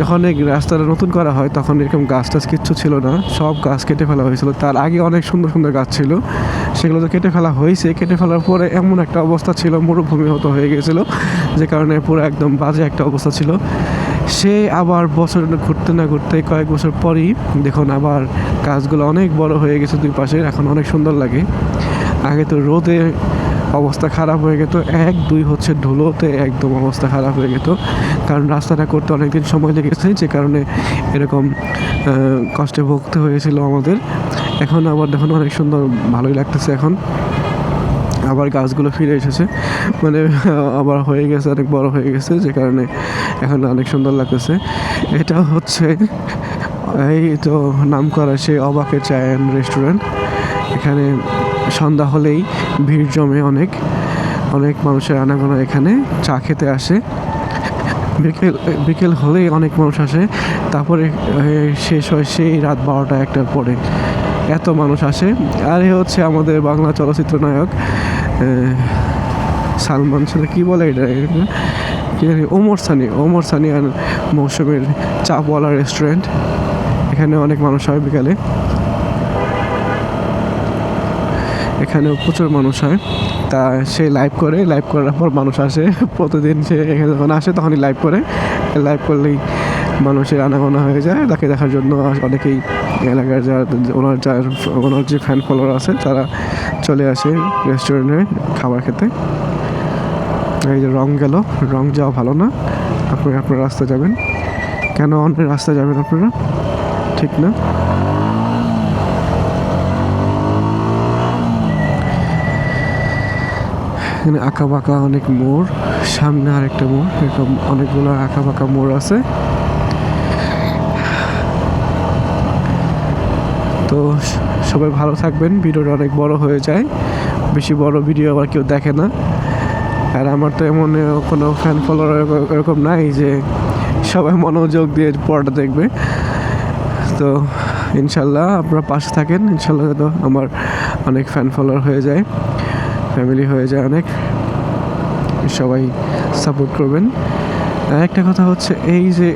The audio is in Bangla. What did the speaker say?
যখন এই রাস্তাটা নতুন করা হয় তখন এরকম গাছ টাছ কিচ্ছু ছিল না, সব গাছ কেটে ফেলা হয়েছিল। তার আগে অনেক সুন্দর সুন্দর গাছ ছিল, সেগুলো তো কেটে ফেলা হয়েছে। কেটে ফেলার পরে এমন একটা অবস্থা ছিল, মরুভূমি মতো হয়ে গিয়েছিলো, যে কারণে পুরো একদম বাজে একটা অবস্থা ছিল। সে আবার বছর ঘুরতে না ঘুরতে কয়েক বছর পরই দেখুন আবার গাছগুলো অনেক বড় হয়ে গেছে দুই পাশে, এখন অনেক সুন্দর লাগে। আগে তো রোদে অবস্থা খারাপ হয়ে যেত, এক দুই হচ্ছে ধুলোতে একদম অবস্থা খারাপ হয়ে যেত, কারণ রাস্তাটা করতে অনেক দিন সময় লেগেছে, যে কারণে এরকম কষ্টে ভুগতে হয়েছিল আমাদের। এখন আবার দেখুন অনেক সুন্দর, ভালোই লাগতেছে। এখন আবার গাছগুলো ফিরে এসেছে, মানে আবার হয়ে গেছে, অনেক বড় হয়ে গেছে, যে কারণে এখন অনেক সুন্দর লাগতেছে। এটা হচ্ছে এই তো নাম করা সেই অবাকে চা অ্যান্ড রেস্টুরেন্ট। এখানে সন্ধ্যা হলেই ভিড় জমে, অনেক অনেক মানুষের আনাগোনা এখানে চা খেতে আসে। বিকেল হলেই অনেক মানুষ আসে, তারপরে শেষ হয় সেই রাত 12টা 1টার পরে, এত মানুষ আসে। আর এ হচ্ছে আমাদের বাংলা চলচ্চিত্র নায়ক সালমান শাহ, কী বলে এটা, কী জানি, ওমর সানি আর মৌসুমের চাপওয়ালা রেস্টুরেন্ট। এখানে অনেক মানুষ হয় বিকালে, এখানেও প্রচুর মানুষ হয়। তা সে লাইভ করার পর মানুষ আসে প্রতিদিন। সে এখানে যখন আসে তখনই লাইভ করলেই মানুষের আনাগোনা হয়ে যায় তাকে দেখার জন্য। অনেকেই এলাকার ওনার যে ফ্যান ফলোয়ার আছে তারা চলে আসে রেস্টুরেন্টে খাবার খেতে। এই যে রং যাওয়া ভালো না, আপনার রাস্তা যাবেন কেন, অন্য রাস্তা যাবেন আপনারা, ঠিক না। এখানে আঁকা বাঁকা অনেক মোড়, সামনে আরেকটা মোড়, এরকম অনেকগুলো আঁকা বাঁকা মোড় আছে। তো সবাই ভালো থাকবেন। ভিডিওটা অনেক বড় হয়ে যায়, বেশি বড় ভিডিও আবার কেউ দেখে না। আর আমার তো এমন কোনো ফ্যান ফলোয়ার এরকম নাই যে সবাই মনোযোগ দিয়ে পড়াটা দেখবে। তো ইনশাল্লাহ আপনারা পাশে থাকেন, ইনশাল্লাহ যেন আমার অনেক ফ্যান ফলোয়ার হয়ে যায়, ফ্যামিলি হয়ে যায় অনেক। সবাই সাপোর্ট করবেন। আর একটা কথা হচ্ছে এই যে